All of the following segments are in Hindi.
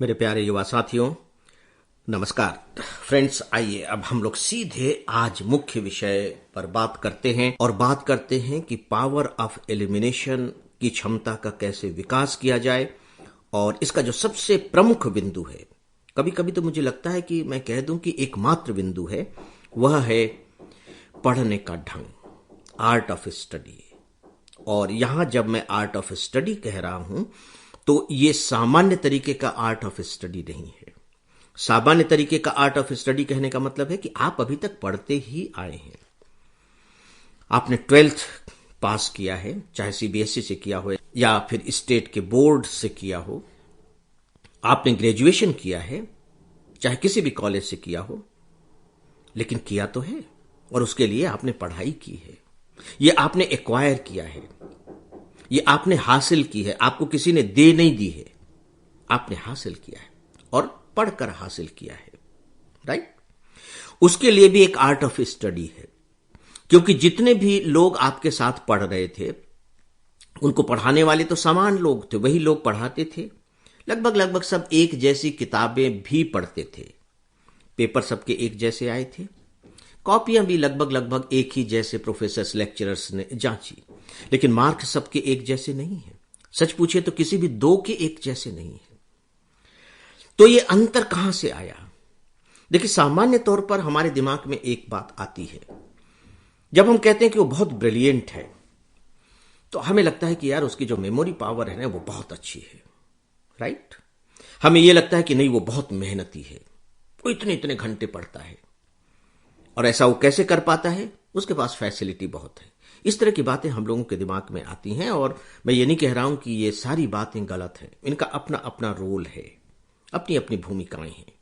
मेरे प्यारे युवा साथियों, नमस्कार फ्रेंड्स। आइए अब हम लोग सीधे आज मुख्य विषय पर बात करते हैं और बात करते हैं कि पावर ऑफ एलिमिनेशन की क्षमता का कैसे विकास किया जाए। और इसका जो सबसे प्रमुख बिंदु है, कभी कभी तो मुझे लगता है कि मैं कह दूं कि एकमात्र बिंदु है, वह है पढ़ने का ढंग, आर्ट ऑफ स्टडी। और यहां जब मैं आर्ट ऑफ स्टडी कह रहा हूं तो ये सामान्य तरीके का आर्ट ऑफ स्टडी नहीं है। सामान्य तरीके का आर्ट ऑफ स्टडी कहने का मतलब है कि आप अभी तक पढ़ते ही आए हैं। आपने 12th पास किया है, चाहे सीबीएसई से किया हो या फिर स्टेट के बोर्ड से किया हो। आपने ग्रेजुएशन किया है, चाहे किसी भी कॉलेज से किया हो, लेकिन किया तो है और उसके लिए आपने पढ़ाई की है। यह आपने एक्वायर किया है, ये आपने हासिल की है। आपको किसी ने दे नहीं दी है, आपने हासिल किया है और पढ़कर हासिल किया है, राइट। उसके लिए भी एक आर्ट ऑफ स्टडी है, क्योंकि जितने भी लोग आपके साथ पढ़ रहे थे, उनको पढ़ाने वाले तो समान लोग थे, वही लोग पढ़ाते थे। लगभग लगभग सब एक जैसी किताबें भी पढ़ते थे, पेपर सबके एक जैसे आए थे, कॉपियां भी लगभग लगभग एक ही जैसे प्रोफेसर्स लेक्चरर्स ने जांची, लेकिन मार्क्स सबके एक जैसे नहीं है। सच पूछे तो किसी भी दो के एक जैसे नहीं है। तो ये अंतर कहां से आया? देखिए, सामान्य तौर पर हमारे दिमाग में एक बात आती है, जब हम कहते हैं कि वो बहुत ब्रिलियंट है, तो हमें लगता है कि यार उसकी जो मेमोरी पावर है ना, वो बहुत अच्छी है, राइट। हमें यह लगता है कि नहीं, वो बहुत मेहनती है, वो इतने इतने घंटे पढ़ता है। और ऐसा वो कैसे कर पाता है? उसके पास फैसिलिटी बहुत है। इस तरह की बातें हम लोगों के दिमाग में आती हैं, और मैं ये नहीं कह रहा हूं कि ये सारी बातें गलत हैं। इनका अपना अपना रोल है, अपनी अपनी भूमिकाएं हैं।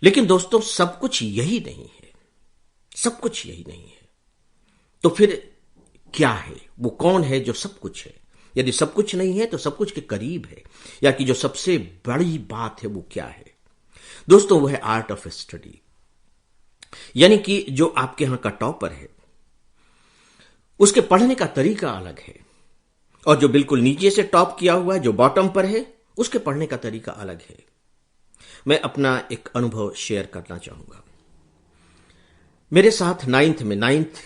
लेकिन दोस्तों, सब कुछ यही नहीं है, सब कुछ यही नहीं है। तो फिर क्या है? वो कौन है जो सब कुछ है? यदि सब कुछ नहीं है तो सब कुछ के करीब है, या कि जो सबसे बड़ी बात है वो क्या है? दोस्तों, वो है आर्ट ऑफ स्टडी। यानी कि जो आपके यहां का टॉपर है, उसके पढ़ने का तरीका अलग है, और जो बिल्कुल नीचे से टॉप किया हुआ है, जो बॉटम पर है, उसके पढ़ने का तरीका अलग है। मैं अपना एक अनुभव शेयर करना चाहूंगा। मेरे साथ नाइन्थ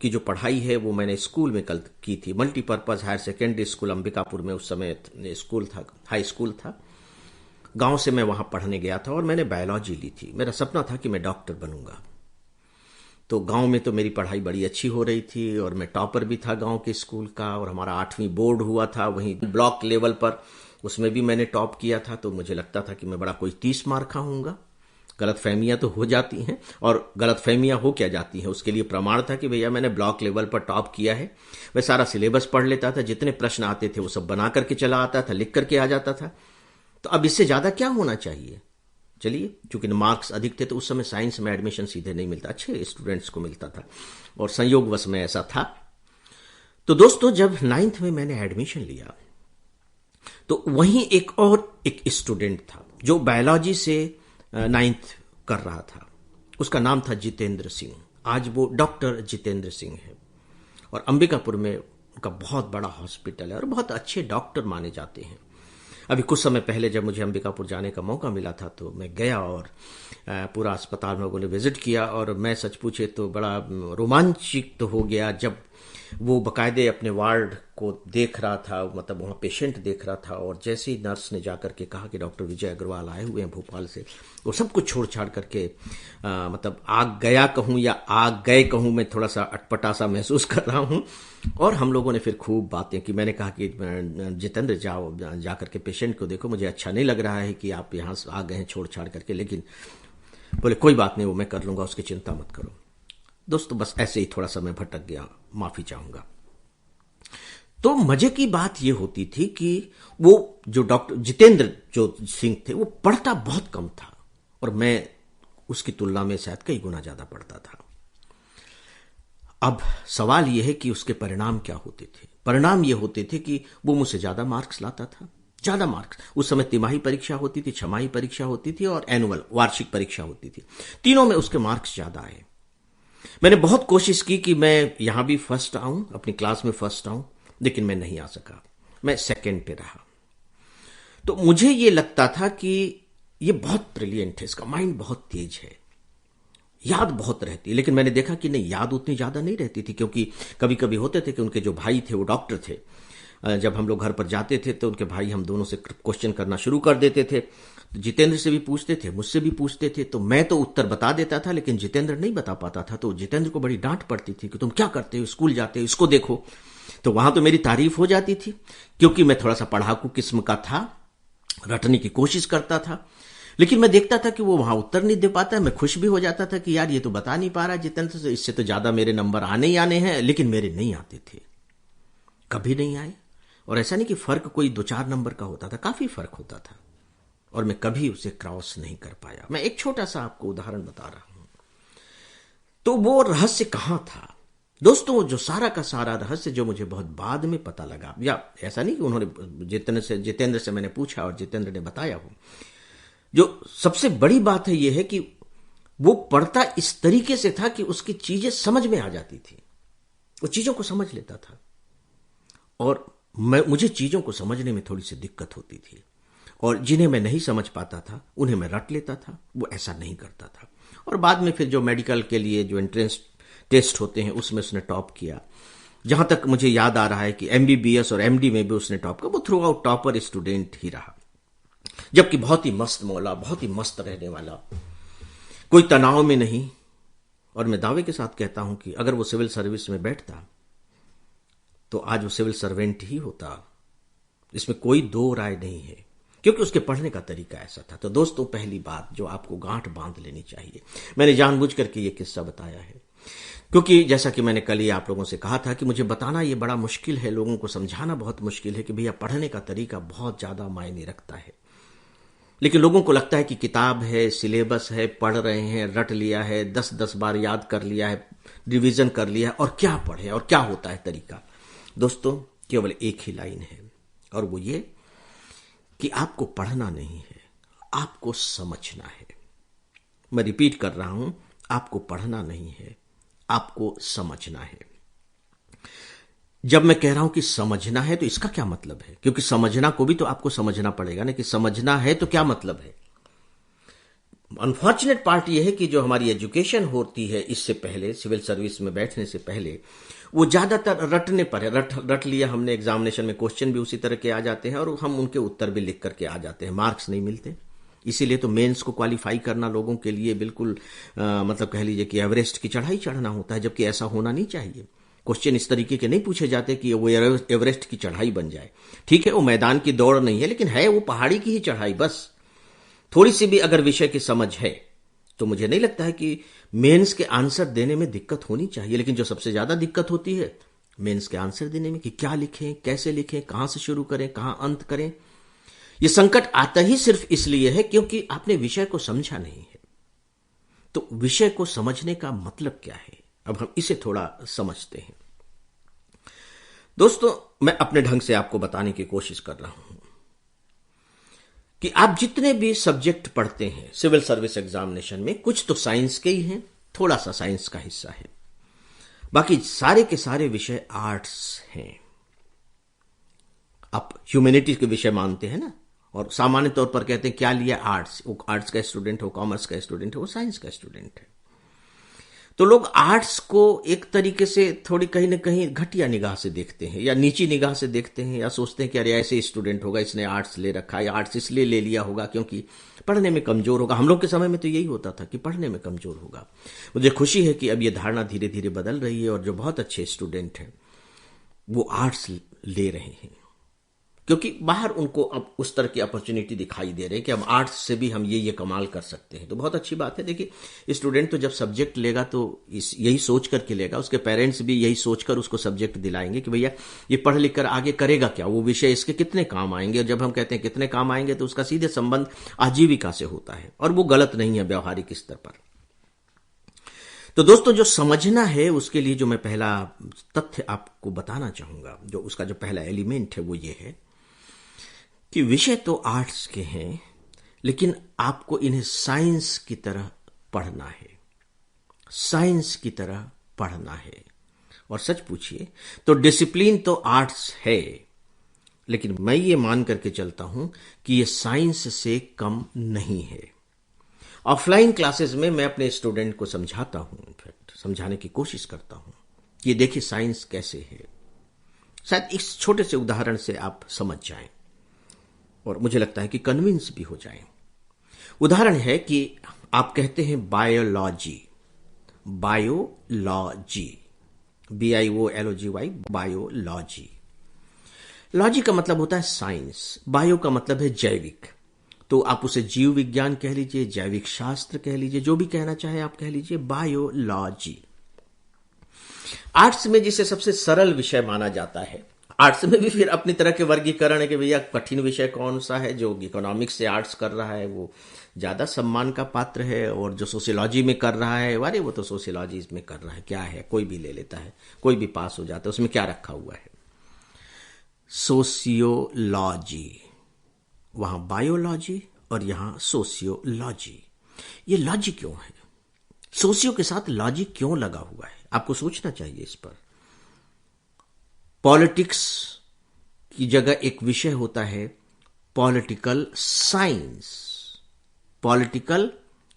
की जो पढ़ाई है वो मैंने स्कूल में कल की थी, multipurpose higher secondary school Ambikapur में। उस समय स्कूल था, हाई स्कूल था। गांव से मैं वहां पढ़ने गया था और मैंने बायोलॉजी ली थी। मेरा सपना था कि मैं डॉक्टर बनूंगा। तो गांव में तो मेरी पढ़ाई बड़ी अच्छी हो रही थी और मैं टॉपर भी था गांव के स्कूल का, और हमारा 8वीं बोर्ड हुआ था वहीं ब्लॉक लेवल पर, उसमें भी मैंने टॉप किया था। तो मुझे लगता था कि मैं बड़ा कोई 30 मार्क का होऊंगा। गलतफहमियां तो हो जाती हैं, और गलतफहमियां हो क्या जाती हैं, उसके लिए प्रमाण था कि भैया मैंने ब्लॉक लेवल पर टॉप किया है। मैं सारा सिलेबस पढ़ लेता था, जितने प्रश्न आते थे वो सब बना करके चला आता था, लिख करके आ जाता था। तो अब इससे ज्यादा क्या होना चाहिए? चलिए, चूंकि मार्क्स अधिक थे तो उस समय साइंस में एडमिशन सीधे नहीं मिलता, अच्छे स्टूडेंट्स को मिलता था, और संयोगवश में ऐसा था। तो दोस्तों, जब 9th में मैंने एडमिशन लिया तो वहीं एक स्टूडेंट था जो बायोलॉजी से 9th कर रहा था। उसका नाम था जितेंद्र सिंह। आज वो डॉक्टर जितेंद्र सिंह है, और अंबिकापुर में उनका बहुत बड़ा हॉस्पिटल है और बहुत अच्छे डॉक्टर माने जाते हैं। अभी कुछ समय पहले जब मुझे अंबिकापुर जाने का मौका मिला था तो मैं गया, और पूरा अस्पताल में लोगों ने विजिट किया, और मैं सच पूछे तो बड़ा रोमांचित तो हो गया जब वो बकायदे अपने वार्ड को देख रहा था, मतलब वहाँ पेशेंट देख रहा था। और जैसे ही नर्स ने जाकर के कहा कि डॉक्टर विजय अग्रवाल आए हुए हैं भोपाल से, वो सब कुछ छोड़ छाड़ करके मतलब आग गया कहूँ या आग गए कहूँ, मैं थोड़ा सा अटपटा सा महसूस कर रहा हूँ। और हम लोगों ने फिर खूब बातें की। मैंने कहा कि जितेंद्र जाओ, जा करके पेशेंट को देखो, मुझे अच्छा नहीं लग रहा है कि आप यहाँ आ गए हैं छोड़ छाड़ करके। लेकिन बोले कोई बात नहीं, वो मैं कर लूंगा, उसकी चिंता मत करो। दोस्तों, बस ऐसे ही थोड़ा सा मैं भटक गया, माफी चाहूंगा। तो मजे की बात यह होती थी कि वो जो डॉक्टर जितेंद्र जो सिंह थे, वो पढ़ता बहुत कम था, और मैं उसकी तुलना में शायद कई गुना ज्यादा पढ़ता था। अब सवाल यह है कि उसके परिणाम क्या होते थे? परिणाम यह होते थे कि वो मुझसे ज्यादा मार्क्स लाता था, ज्यादा मार्क्स। उस समय तिमाही परीक्षा होती थी, छमाही परीक्षा होती थी, और एनुअल वार्षिक परीक्षा होती थी। तीनों में उसके मार्क्स ज्यादा आए। मैंने बहुत कोशिश की कि मैं यहां भी फर्स्ट आऊं, अपनी क्लास में फर्स्ट आऊं, लेकिन मैं नहीं आ सका। मैं सेकंड पे रहा। तो मुझे यह लगता था कि ये बहुत ब्रिलियंट है, इसका माइंड बहुत तेज है, याद बहुत रहती है। लेकिन मैंने देखा कि नहीं, याद उतनी ज्यादा नहीं रहती थी, क्योंकि कभी कभी होते थे कि उनके जो भाई थे वो डॉक्टर थे। जब हम लोग घर पर जाते थे तो उनके भाई हम दोनों से क्वेश्चन करना शुरू कर देते थे। तो जितेंद्र से भी पूछते थे, मुझसे भी पूछते थे, तो मैं तो उत्तर बता देता था, लेकिन जितेंद्र नहीं बता पाता था। तो जितेंद्र को बड़ी डांट पड़ती थी कि तुम क्या करते हो, स्कूल जाते हो, इसको देखो। तो वहां तो मेरी तारीफ हो जाती थी, क्योंकि मैं थोड़ा सा पढ़ाकू किस्म का था, रटने की कोशिश करता था। लेकिन मैं देखता था कि वो वहां उत्तर नहीं दे पाता। मैं खुश भी हो जाता था कि यार ये तो बता नहीं पा रहा जितेंद्र से, इससे तो ज्यादा मेरे नंबर आने ही आने हैं। लेकिन मेरे नहीं आते थे, कभी नहीं आए। और ऐसा नहीं कि फर्क कोई 2-4 नंबर का होता था, काफी फर्क होता था, और मैं कभी उसे क्रॉस नहीं कर पाया। मैं एक छोटा सा आपको उदाहरण बता रहा हूं। तो वो रहस्य कहां था दोस्तों? जो सारा का सारा रहस्य जो मुझे बहुत बाद में पता लगा, या ऐसा नहीं कि उन्होंने जितेंद्र से मैंने पूछा और जितेंद्र ने बताया हो। जो सबसे बड़ी बात है यह है कि वो पढ़ता इस तरीके से था कि उसकी चीजें समझ में आ जाती थी, वो चीजों को समझ लेता था। और मुझे चीजों को समझने में थोड़ी सी दिक्कत होती थी, और जिन्हें मैं नहीं समझ पाता था उन्हें मैं रट लेता था। वो ऐसा नहीं करता था। और बाद में फिर जो मेडिकल के लिए जो एंट्रेंस टेस्ट होते हैं उसमें उसने टॉप किया। जहां तक मुझे याद आ रहा है कि एमबीबीएस और एमडी में भी उसने टॉप किया। वो थ्रू आउट टॉपर स्टूडेंट ही रहा, जबकि बहुत ही मस्त मौला, बहुत ही मस्त रहने वाला, कोई तनाव में नहीं। और मैं दावे के साथ कहता हूं कि अगर वो सिविल सर्विस में बैठता तो आज वो सिविल सर्वेंट ही होता, इसमें कोई दो राय नहीं है, क्योंकि उसके पढ़ने का तरीका ऐसा था। तो दोस्तों, पहली बात जो आपको गांठ बांध लेनी चाहिए, मैंने जानबूझ करके ये किस्सा बताया है, क्योंकि जैसा कि मैंने कल ही आप लोगों से कहा था कि मुझे बताना ये बड़ा मुश्किल है, लोगों को समझाना बहुत मुश्किल है कि भैया पढ़ने का तरीका बहुत ज्यादा मायने रखता है। लेकिन लोगों को लगता है कि किताब है, सिलेबस है, पढ़ रहे हैं, रट लिया है, 10-10 बार याद कर लिया है, रिवीजन कर लिया है, और क्या पढ़े और क्या होता है तरीका। दोस्तों, केवल एक ही लाइन है, और वो ये कि आपको पढ़ना नहीं है, आपको समझना है। मैं रिपीट कर रहा हूं, आपको पढ़ना नहीं है, आपको समझना है। जब मैं कह रहा हूं कि समझना है तो इसका क्या मतलब है? क्योंकि समझना को भी तो आपको समझना पड़ेगा ना, कि समझना है तो क्या मतलब है। अनफॉर्चुनेट पार्ट यह है कि जो हमारी एजुकेशन होती है इससे पहले, सिविल सर्विस में बैठने से पहले, वो ज्यादातर रटने पर है। रट लिया हमने, एग्जामिनेशन में क्वेश्चन भी उसी तरह के आ जाते हैं और हम उनके उत्तर भी लिख करके आ जाते हैं, मार्क्स नहीं मिलते। इसीलिए तो मेंस को क्वालिफाई करना लोगों के लिए बिल्कुल मतलब कह लीजिए कि एवरेस्ट की चढ़ाई चढ़ना होता है, जबकि ऐसा होना नहीं चाहिए। क्वेश्चन इस तरीके के नहीं पूछे जाते कि वो एवरेस्ट की चढ़ाई बन जाए। ठीक है, वो मैदान की दौड़ नहीं है, लेकिन है वो पहाड़ी की ही चढ़ाई। बस थोड़ी सी भी अगर विषय की समझ है तो मुझे नहीं लगता है कि मेंस के आंसर देने में दिक्कत होनी चाहिए। लेकिन जो सबसे ज्यादा दिक्कत होती है मेंस के आंसर देने में, कि क्या लिखें, कैसे लिखें, कहां से शुरू करें, कहां अंत करें। यह संकट आता ही सिर्फ इसलिए है क्योंकि आपने विषय को समझा नहीं है। तो विषय को समझने का मतलब क्या है, अब हम इसे थोड़ा समझते हैं। दोस्तों, मैं अपने ढंग से आपको बताने की कोशिश कर रहा हूं कि आप जितने भी सब्जेक्ट पढ़ते हैं सिविल सर्विस एग्जामिनेशन में, कुछ तो साइंस के ही हैं, थोड़ा सा साइंस का हिस्सा है, बाकी सारे के सारे विषय आर्ट्स हैं। आप ह्यूमैनिटीज के विषय मानते हैं ना, और सामान्य तौर पर कहते हैं क्या लिया, आर्ट्स। वो आर्ट्स का स्टूडेंट है, वो कॉमर्स का स्टूडेंट है, वो साइंस का स्टूडेंट है। तो लोग आर्ट्स को एक तरीके से थोड़ी कहीं ना कहीं घटिया निगाह से देखते हैं, या नीची निगाह से देखते हैं, या सोचते हैं कि अरे ऐसे स्टूडेंट होगा, इसने आर्ट्स ले रखा है, आर्ट्स इसलिए ले लिया होगा क्योंकि पढ़ने में कमजोर होगा। हम लोग के समय में तो यही होता था कि पढ़ने में कमजोर होगा। मुझे खुशी है कि अब ये धारणा धीरे धीरे बदल रही है, और जो बहुत अच्छे स्टूडेंट हैं वो आर्ट्स ले रहे हैं, क्योंकि बाहर उनको अब उस तरह की अपॉर्चुनिटी दिखाई दे रही है कि अब आर्ट्स से भी हम ये कमाल कर सकते हैं। तो बहुत अच्छी बात है। देखिए, स्टूडेंट तो जब सब्जेक्ट लेगा तो यही सोच करके लेगा, उसके पेरेंट्स भी यही सोचकर उसको सब्जेक्ट दिलाएंगे कि भैया ये पढ़ लिख कर आगे करेगा क्या, वो विषय इसके कितने काम आएंगे। और जब हम कहते हैं कितने काम आएंगे तो उसका सीधे संबंध आजीविका से होता है, और वो गलत नहीं है व्यवहारिक स्तर पर। तो दोस्तों, जो समझना है उसके लिए जो मैं पहला तथ्य आपको बताना चाहूंगा, जो उसका जो पहला एलिमेंट है वो ये है कि विषय तो आर्ट्स के हैं, लेकिन आपको इन्हें साइंस की तरह पढ़ना है, साइंस की तरह पढ़ना है। और सच पूछिए तो डिसिप्लिन तो आर्ट्स है, लेकिन मैं ये मान करके चलता हूं कि ये साइंस से कम नहीं है। ऑफलाइन क्लासेस में मैं अपने स्टूडेंट को समझाता हूं, इनफैक्ट समझाने की कोशिश करता हूं कि ये देखिए साइंस कैसे है। शायद इस छोटे से उदाहरण से आप समझ जाएं और मुझे लगता है कि कन्विंस भी हो जाएं। उदाहरण है कि आप कहते हैं biology, biology, BIOLOGY, biology. Logy का मतलब होता है साइंस, बायो का मतलब है जैविक, तो आप उसे जीव विज्ञान कह लीजिए, जैविक शास्त्र कह लीजिए, जो भी कहना चाहे आप कह लीजिए, बायोलॉजी। आर्ट्स में जिसे सबसे सरल विषय माना जाता है, आर्ट्स में भी फिर अपनी तरह के वर्गीकरण है कि भैया कठिन विषय कौन सा है। जो इकोनॉमिक्स से आर्ट्स कर रहा है वो ज्यादा सम्मान का पात्र है, और जो सोशियोलॉजी में कर रहा है, अरे वो तो सोशियोलॉजी में कर रहा है, क्या है, कोई भी ले लेता है, कोई भी पास हो जाता है, उसमें क्या रखा हुआ है। सोशियोलॉजी, वहां बायोलॉजी और यहां सोशियोलॉजी। ये लॉजी क्यों है, सोशियो के साथ लॉजी क्यों लगा हुआ है, आपको सोचना चाहिए इस पर। पॉलिटिक्स की जगह एक विषय होता है पॉलिटिकल साइंस, पॉलिटिकल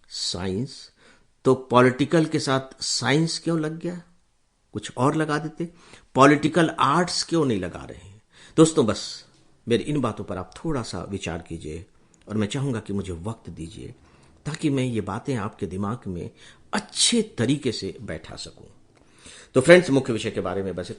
साइंस, तो पॉलिटिकल के साथ साइंस क्यों लग गया, कुछ और लगा देते। पॉलिटिकल आर्ट्स क्यों नहीं लगा रहे हैं। दोस्तों बस मेरी इन बातों पर आप थोड़ा सा विचार कीजिए, और मैं चाहूंगा कि मुझे वक्त दीजिए ताकि मैं ये बातें आपके दिमाग में अच्छे तरीके से बैठा सकूं। तो फ्रेंड्स, मुख्य विषय के बारे में बस इतना।